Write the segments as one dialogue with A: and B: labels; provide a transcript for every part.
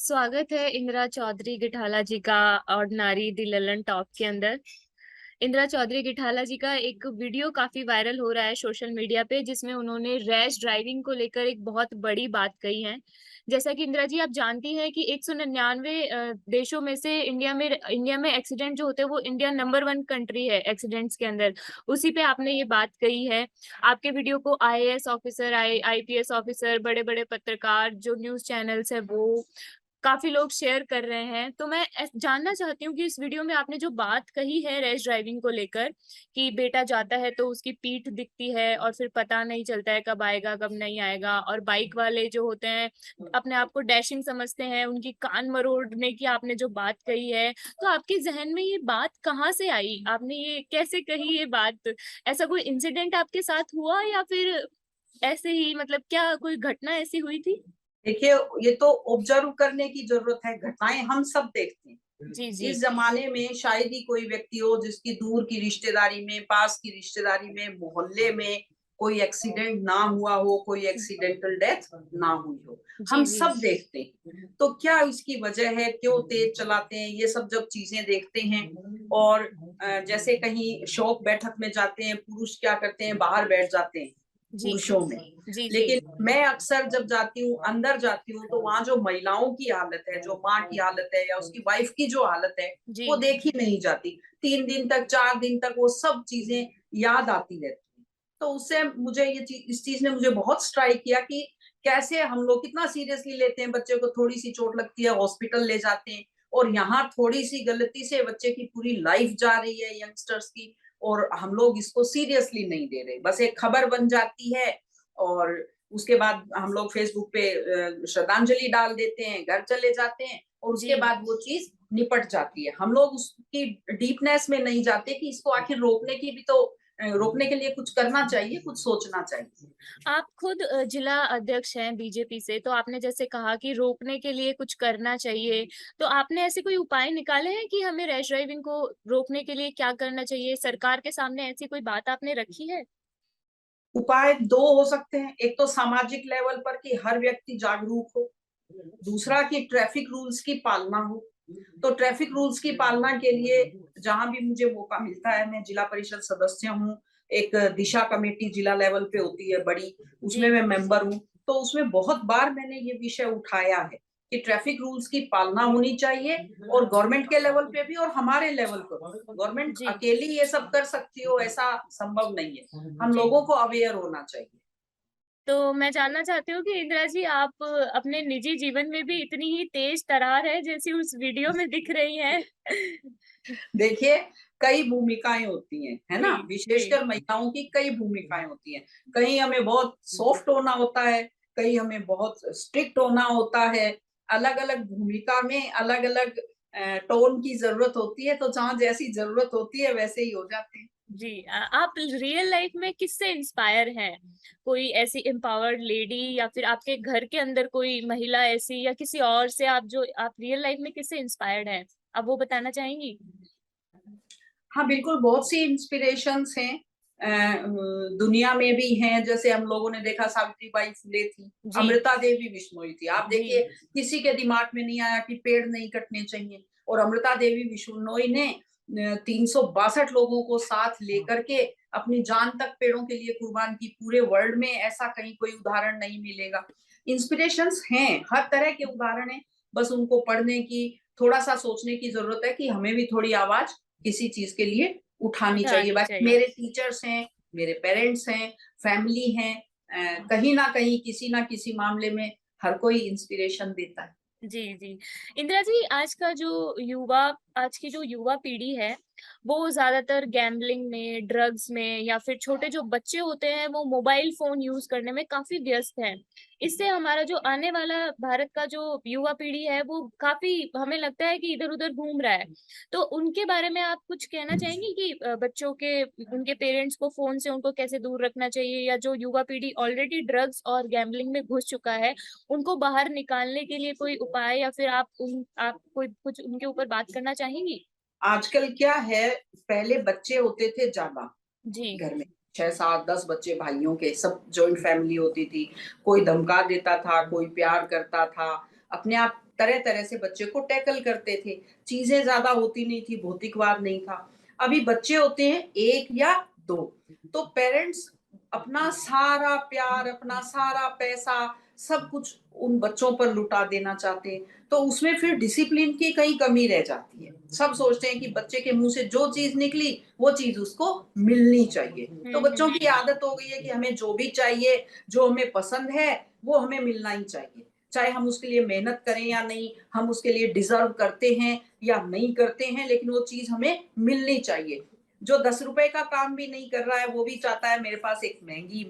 A: स्वागत है इंदिरा चौधरी गिठाला जी का ऑर्डिनरी दी ललन टॉक के अंदर। इंदिरा चौधरी गिठाला जी का एक वीडियो काफी वायरल हो रहा है सोशल मीडिया पे, जिसमें उन्होंने रैश ड्राइविंग को लेकर एक बहुत बड़ी बात कही है। जैसा कि इंदिरा जी आप जानती हैं कि 199 देशों में से इंडिया में एक्सीडेंट जो होते हैं वो इंडिया नंबर 1 कंट्री है एक्सीडेंट्स के अंदर। उसी पे आपने ये बात कही है। आपके वीडियो को आईएएस ऑफिसर, आईपीएस ऑफिसर, बड़े बड़े पत्रकार, जो न्यूज चैनल्स है, वो काफी लोग शेयर कर रहे हैं। तो मैं जानना चाहती हूँ कि इस वीडियो में आपने जो बात कही है रैश ड्राइविंग को लेकर, कि बेटा जाता है तो उसकी पीठ दिखती है और फिर पता नहीं चलता है कब आएगा कब नहीं आएगा, और बाइक वाले जो होते हैं अपने आप को डैशिंग समझते हैं, उनकी कान मरोड़ने की आपने जो बात कही है, तो आपके जहन में ये बात कहाँ से आई? आपने ये कैसे कही ये बात? ऐसा कोई इंसिडेंट आपके साथ हुआ या फिर ऐसे ही, मतलब क्या कोई घटना ऐसी हुई थी?
B: देखिए, ये तो ऑब्जर्व करने की जरूरत है। घटनाएं हम सब देखते हैं।
A: जी जी।
B: इस जमाने में शायद ही कोई व्यक्ति हो जिसकी दूर की रिश्तेदारी में, पास की रिश्तेदारी में, मोहल्ले में कोई एक्सीडेंट ना हुआ हो, कोई एक्सीडेंटल डेथ ना हुई हो।
A: जी
B: हम
A: जी।
B: सब देखते हैं। तो क्या इसकी वजह है, क्यों तेज चलाते हैं, ये सब जब चीजें देखते हैं और जैसे कहीं शोक बैठक में जाते हैं, पुरुष क्या करते हैं, बाहर बैठ जाते हैं
A: जी
B: पुरुषों में।
A: जी। जी
B: लेकिन मैं अक्सर जब जाती हूँ, अंदर जाती हूँ, तो वहां जो महिलाओं की हालत है, जो माँ की हालत है या उसकी वाइफ की जो हालत है,
A: जी।
B: वो देखी नहीं जाती। 3 दिन तक, 4 दिन तक वो सब चीजें याद आती रहती है। तो उससे मुझे इस चीज ने मुझे बहुत स्ट्राइक किया कि कैसे हम लोग कितना सीरियसली लेते हैं। बच्चे को थोड़ी सी चोट लगती है, हॉस्पिटल ले जाते हैं, और यहाँ थोड़ी सी गलती से बच्चे की पूरी लाइफ जा रही है, यंगस्टर्स की, और हम लोग इसको सीरियसली नहीं दे रहे। बस एक खबर बन जाती है और उसके बाद हम लोग फेसबुक पे श्रद्धांजलि डाल देते हैं, घर चले जाते हैं, और
A: जी।
B: उसके बाद वो चीज निपट जाती है। हम लोग उसकी डीपनेस में नहीं जाते कि इसको आखिर रोकने की भी तो रोकने के लिए कुछ करना चाहिए, कुछ सोचना चाहिए।
A: आप खुद जिला अध्यक्ष हैं बीजेपी से, तो आपने जैसे कहा कि रोकने के लिए कुछ करना चाहिए, तो आपने ऐसे कोई उपाय निकाले हैं कि हमें रैश ड्राइविंग को रोकने के लिए क्या करना चाहिए? सरकार के सामने ऐसी कोई बात आपने रखी है?
B: उपाय दो हो सकते हैं। एक तो सामाजिक लेवल पर कि हर व्यक्ति जागरूक हो, दूसरा कि ट्रैफिक रूल्स की पालना हो। तो ट्रैफिक रूल्स की पालना के लिए जहां भी मुझे मौका मिलता है, मैं जिला परिषद सदस्य हूँ। एक दिशा कमेटी जिला लेवल पे होती है बड़ी, उसमें
A: जी
B: मैं मेंबर हूँ। तो उसमें बहुत बार मैंने ये विषय उठाया है कि ट्रैफिक रूल्स की पालना होनी चाहिए, और गवर्नमेंट के लेवल पे भी और हमारे लेवल पर। गवर्नमेंट
A: जी।
B: अकेली ये सब कर सकती हो ऐसा संभव नहीं है। हम
A: जी,
B: लोगों को अवेयर होना चाहिए।
A: तो मैं जानना चाहती हूँ कि इंदिरा जी, आप अपने निजी जीवन में भी इतनी ही तेज तरार है जैसी उस वीडियो में दिख रही हैं?
B: देखिए, कई भूमिकाएं होती हैं, है
A: जी
B: ना?
A: जी।
B: विशेषकर महिलाओं की कई भूमिकाएं होती हैं। कहीं हमें बहुत सॉफ्ट होना होता है, कहीं हमें बहुत स्ट्रिक्ट होना होता है। अलग-अलग भूमिका में अलग-अलग टोन की जरूरत होती है, तो जहाँ जैसी जरूरत होती है वैसे ही हो जाते हैं।
A: जी। आप रियल लाइफ में किससे इंस्पायर हैं? कोई ऐसी एम्पावर्ड लेडी, या फिर आपके घर के अंदर कोई महिला ऐसी, या किसी और से आप रियल लाइफ में किससे इंस्पायर्ड हैं? आप वो बताना चाहेंगी?
B: हाँ, बिल्कुल, बहुत सी इंस्पिरेशंस हैं। दुनिया में भी हैं। जैसे हम लोगों ने देखा, सावित्रीबाई फुले थी,
A: जी
B: अमृता देवी बिश्नोई थी। आप
A: जी।
B: देखिए, किसी के दिमाग में नहीं आया कि पेड़ नहीं कटने चाहिए, और अमृता देवी बिश्नोई ने 362 लोगों को साथ लेकर के अपनी जान तक पेड़ों के लिए कुर्बान की। पूरे वर्ल्ड में ऐसा कहीं कोई उदाहरण नहीं मिलेगा। इंस्पिरेशंस हैं, हर तरह के उदाहरण हैं। बस उनको पढ़ने की, थोड़ा सा सोचने की जरूरत है कि हमें भी थोड़ी आवाज किसी चीज के लिए उठानी चाहिए।
A: उठानी
B: बाकी
A: चाहिए।
B: मेरे टीचर्स हैं, मेरे पेरेंट्स हैं, फैमिली हैं, कहीं ना कहीं किसी ना किसी मामले में हर कोई इंस्पिरेशन देता है।
A: जी जी। इंदिरा जी, आज की जो युवा पीढ़ी है, वो ज्यादातर गैम्बलिंग में, ड्रग्स में, या फिर छोटे जो बच्चे होते हैं वो मोबाइल फोन यूज करने में काफी व्यस्त है। इससे हमारा जो आने वाला भारत का जो युवा पीढ़ी है वो काफी, हमें लगता है कि इधर उधर घूम रहा है। तो उनके बारे में आप कुछ कहना चाहेंगे कि बच्चों के, उनके पेरेंट्स को फोन से उनको कैसे दूर रखना चाहिए, या जो युवा पीढ़ी ऑलरेडी ड्रग्स और गैम्बलिंग में घुस चुका है उनको बाहर निकालने के लिए कोई उपाय, या फिर आप कोई कुछ उनके ऊपर बात करना चाहेंगी?
B: आजकल क्या है, पहले बच्चे होते थे ज्यादा
A: जी
B: घर में, 6, 7, 10 बच्चे, भाइयों के सब जॉइंट फैमिली होती थी। कोई धमका देता था, कोई प्यार करता था, अपने आप तरह तरह से बच्चे को टैकल करते थे। चीजें ज्यादा होती नहीं थी, भौतिकवाद नहीं था। अभी बच्चे होते हैं एक या दो, तो पेरेंट्स अपना सारा प्यार, अपना सारा पैसा, सब कुछ उन बच्चों पर लुटा देना चाहते हैं। तो उसमें फिर डिसिप्लिन की कहीं कमी रह जाती है। सब सोचते हैं कि बच्चे के मुंह से जो चीज निकली वो चीज उसको मिलनी चाहिए। तो बच्चों की आदत हो गई है कि हमें जो भी चाहिए, जो हमें पसंद है, वो हमें मिलना ही चाहिए। चाहे हम उसके लिए मेहनत करें या नहीं, हम उसके लिए डिजर्व करते हैं या नहीं करते हैं, लेकिन वो चीज हमें मिलनी चाहिए। जो 10 रुपए का काम भी नहीं कर रहा है, वो भी चाहता है मेरे पास एक महंगी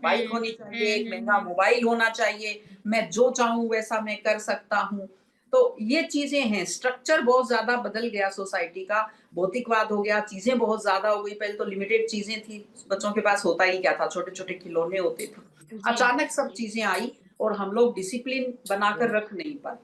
B: बाइक होनी चाहिए, एक महंगा मोबाइल होना चाहिए, मैं जो चाहूं वैसा मैं कर सकता हूँ। तो ये चीजें हैं, स्ट्रक्चर बहुत ज्यादा बदल गया सोसाइटी का, भौतिकवाद हो गया, चीजें बहुत ज्यादा हो गई। पहले तो लिमिटेड चीजें थी, बच्चों के पास होता ही क्या था, छोटे छोटे खिलौने होते थे।
A: जी
B: अचानक सब चीजें आई और हम लोग डिसिप्लिन बनाकर रख नहीं पाए।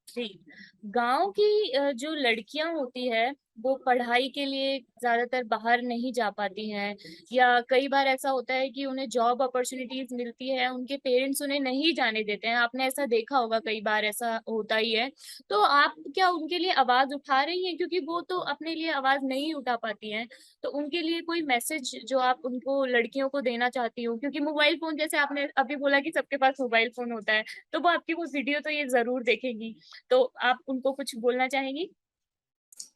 A: जी। गांव की जो लड़कियां होती है वो पढ़ाई के लिए ज्यादातर बाहर नहीं जा पाती हैं, या कई बार ऐसा होता है कि उन्हें जॉब अपॉर्चुनिटीज मिलती है, उनके पेरेंट्स उन्हें नहीं जाने देते हैं। आपने ऐसा देखा होगा, कई बार ऐसा होता ही है। तो आप क्या उनके लिए आवाज उठा रही हैं, क्योंकि वो तो अपने लिए आवाज नहीं उठा पाती हैं? तो उनके लिए कोई मैसेज जो आप उनको, लड़कियों को देना चाहती हो, क्योंकि मोबाइल फोन, जैसे आपने अभी बोला कि सबके पास मोबाइल फोन होता है, तो वो आपकी वो वीडियो तो ये जरूर देखेगी। तो आप उनको कुछ बोलना चाहेंगी?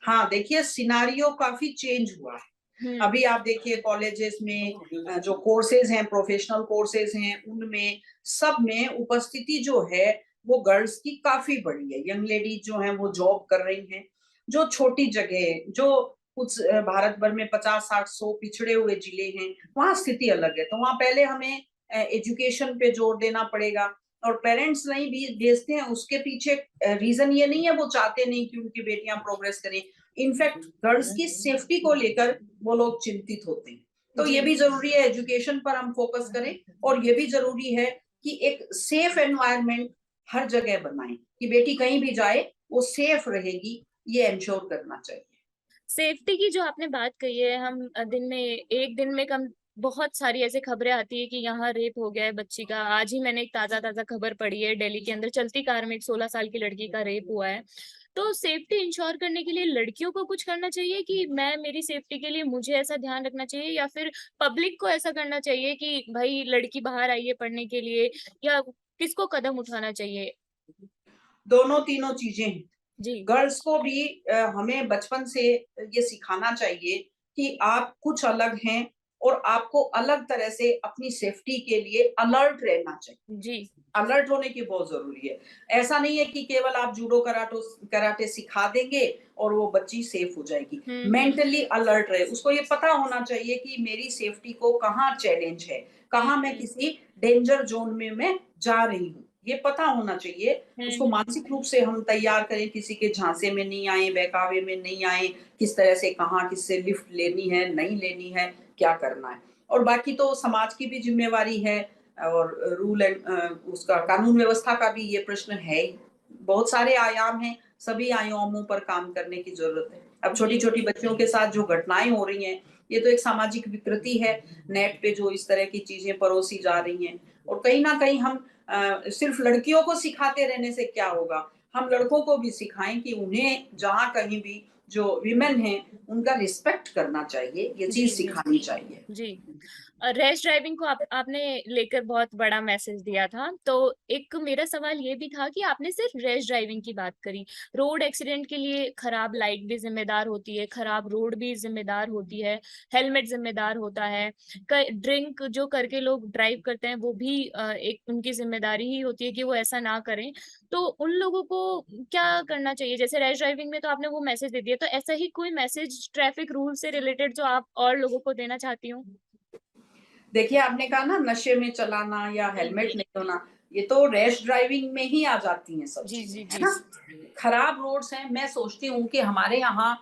B: हाँ, देखिए सिनेरियो काफ़ी चेंज हुआ है।
A: हुँ,
B: अभी आप देखिए कॉलेजेस में जो कोर्सेज़ हैं, प्रोफ़ेशनल कोर्सेज़ हैं, उनमें सब में उपस्थिति जो है, वो गर्ल्स की काफ़ी बढ़ी है। यंग लेडीज़ जो हैं, वो जॉब कर रही हैं। जो छोटी जगह, जो कुछ भारत भर में 50, 60, 100 पिछड़े हुए जिले हैं, वहाँ स्थिति अलग है। तो वहाँ पहले हमें एजुकेशन पे जोर देना पड़ेगा, और पेरेंट्स नहीं भी भेजते हैं, उसके पीछे रीज़न ये नहीं है वो चाहते नहीं कि उनकी बेटियाँ प्रोग्रेस करें। इनफैक्ट गर्ल्स की सेफ्टी को लेकर वो लोग चिंतित होते हैं। तो
A: जी,
B: ये भी ज़रूरी है एजुकेशन पर हम फ़ोकस करें, और ये भी ज़रूरी है कि एक सेफ एनवायरनमेंट हर जगह बनाएँ, कि बेटी कहीं भी जाए, वो सेफ रहेगी, ये एन्श्योर करना चाहिए।
A: सेफ्टी की जो आपने बात कही है, हम दिन में, एक दिन में कम बहुत सारी ऐसी खबरें आती है कि यहाँ रेप हो गया है बच्ची का। आज ही मैंने एक ताज़ा-ताज़ा खबर पढ़ी है, दिल्ली के अंदर चलती कार में एक 16 साल की लड़की का रेप हुआ है। तो सेफ्टी इंश्योर करने के लिए लड़कियों को कुछ करना चाहिए कि मैं, मेरी सेफ्टी के लिए मुझे ऐसा ध्यान रखना चाहिए, या फिर पब्लिक को ऐसा करना चाहिए कि भई लड़की बाहर आई है पढ़ने के लिए, या किसको कदम उठाना चाहिए?
B: दोनों तीनों चीज़ें हैं।
A: जी।
B: गर्ल्स को भी हमें बचपन से ये सिखाना चाहिए कि आप कुछ अलग हैं, और आपको अलग तरह से अपनी सेफ्टी के लिए अलर्ट रहना चाहिए।
A: जी।
B: अलर्ट होने की बहुत ज़रूरी है। ऐसा नहीं है कि केवल आप जूडो कराटे सिखा देंगे और वो बच्ची सेफ हो जाएगी।
A: हुँ, हुँ।
B: मेंटली अलर्ट रहे, उसको ये पता होना चाहिए कि मेरी सेफ्टी को कहाँ चैलेंज है,
A: हुँ,
B: कहाँ मैं
A: हुँ।
B: किसी डेंजर ज़ोन में मैं जा रही हूँ। ये पता होना चाहिए,
A: हुँ,
B: उसको
A: हुँ।
B: मानसिक रूप से हम तैयार करें, किसी के झांसे में नहीं आएँ, बहकावे में नहीं आएँ, किस तरह से कहाँ किससे लिफ्ट लेनी है, नहीं लेनी है, क्या करना है। और बाकी तो समाज की भी ज़िम्मेवारी है, और रूल एंड उसका कानून व्यवस्था का भी ये प्रश्न है ही। बहुत सारे आयाम हैं, सभी आयामों पर काम करने की ज़रूरत है। अब
A: जी।
B: छोटी-छोटी बच्चियों के साथ जो घटनाएँ हो रही हैं, ये तो एक सामाजिक विकृति है। नेट पे जो इस तरह की चीज़ें परोसी जा रही हैं, और कहीं न कहीं हम सिर्फ़ लड़कियों को सिखाते रहने से क्या होगा? हम लड़कों को भी सिखाएँ कि उन्हें जहाँ कहीं भी जो विमेन हैं, उनका रिस्पेक्ट करना चाहिए, ये
A: जी,
B: चीज़
A: जी।
B: सिखानी चाहिए।
A: जी। रैश ड्राइविंग को आपने लेकर बहुत बड़ा मैसेज दिया था। तो एक मेरा सवाल ये भी था कि आपने सिर्फ रैश ड्राइविंग की बात करी। रोड एक्सीडेंट के लिए खराब लाइट भी ज़िम्मेदार होती है, खराब रोड भी ज़िम्मेदार होती है, हेलमेट ज़िम्मेदार होता है। क ड्रिंक जो करके लोग ड्राइव करते हैं, वो भी एक उनकी ज़िम्मेदारी ही होती है कि वो ऐसा ना करें। तो उन लोगों को क्या करना चाहिए? जैसे रैश ड्राइविंग में तो आपने वो मैसेज दे दिया, तो ऐसा ही कोई मैसेज ट्रैफिक रूल से रिलेटेड जो आप और लोगों को देना चाहती हो?
B: देखिए, आपने कहा ना नशे में चलाना या
A: जी।
B: हेलमेट नहीं होना, ये तो रैश ड्राइविंग में ही आ जाती हैं सब
A: जी,
B: चीज़ें,
A: जी,
B: है
A: जी।
B: ना? खराब रोड्स हैं, मैं सोचती हूँ कि हमारे यहाँ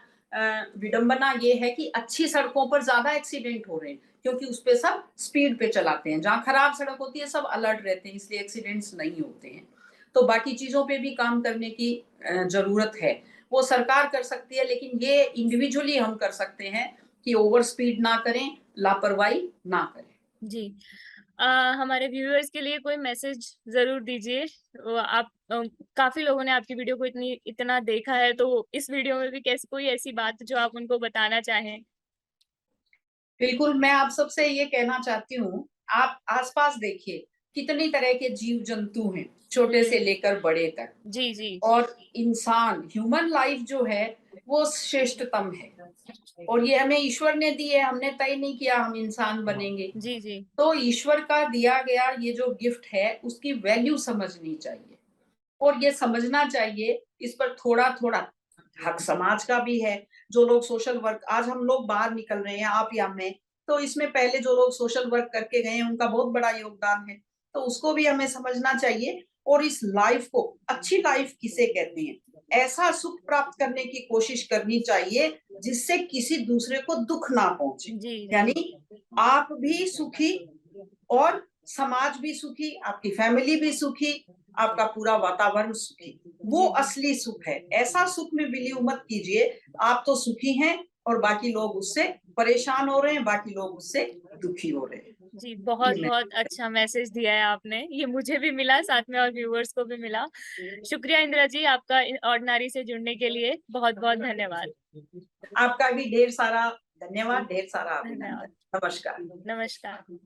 B: विडंबना ये है कि अच्छी सड़कों पर ज़्यादा एक्सीडेंट हो रहे हैं, क्योंकि उस पे सब स्पीड पे चलाते हैं। जहाँ खराब सड़क होती है, सब अलर्ट रहते हैं, इसलिए एक्सीडेंट्स नहीं होते हैं। तो बाकी चीज़ों पे भी काम करने की ज़रूरत है। वो सरकार कर सकती है, लेकिन ये इंडिविजुअली हम कर सकते हैं कि ओवर स्पीड ना करें, लापरवाही ना करें।
A: जी। हमारे व्यूअर्स के लिए कोई मैसेज ज़रूर दीजिए। आप काफ़ी लोगों ने आपकी वीडियो को इतना देखा है, तो इस वीडियो में भी कैसी कोई ऐसी बात जो आप उनको बताना चाहें?
B: बिल्कुल, मैं आप सबसे ये कहना चाहती हूँ, आप आस-पास देखिए, कितनी तरह के जीव-जंतु हैं, छोटे से
A: हुँ।
B: लेकर बड़े तक।
A: जी, जी।
B: और इंसान, ह्यूमन लाइफ जो है, वो श्रेष्ठतम है और ये हमें ईश्वर ने दी है, हमने तय नहीं किया हम इंसान बनेंगे।
A: जी, जी।
B: तो ईश्वर का दिया गया ये जो गिफ्ट है, उसकी वैल्यू समझनी चाहिए और ये समझना चाहिए, इस पर थोड़ा-थोड़ा हक समाज का भी है। जो लोग सोशल वर्क आज हम लोग बाहर निकल रहे हैं, आप या मैं, तो इसमें पहले जो लोग सोशल वर्क करके गए हैं, उनका बहुत बड़ा योगदान है। तो उसको भी हमें समझना चाहिए और इस लाइफ को अच्छी लाइफ किसे कहते हैं, ऐसा सुख प्राप्त करने की कोशिश करनी चाहिए, जिससे किसी दूसरे को दुःख ना पहुँचे।
A: जी, जी।
B: यानी आप भी सुखी और समाज भी सुखी, आपकी फैमिली भी सुखी, आपका पूरा वातावरण सुखी। वो
A: जी, जी।
B: असली सुख है। ऐसा सुख में बिलीव मत कीजिए, आप तो सुखी हैं और बाकी लोग उससे परेशान हो रहे हैं, बाकी लोग उससे दुखी हो रहे हैं।
A: जी,
B: ये मैं
A: बहुत-बहुत अच्छा मैसेज दिया है आपने। ये मुझे भी मिला, साथ में और व्यूअर्स को भी मिला। शुक्रिया इंदिरा जी, आपका ऑर्डिनरी से जुड़ने के लिए बहुत-बहुत धन्यवाद।
B: आपका भी ढेर सारा धन्यवाद, ढेर सारा
A: धन्यवाद।
B: अभिनंदन। नमस्कार।
A: नमस्कार।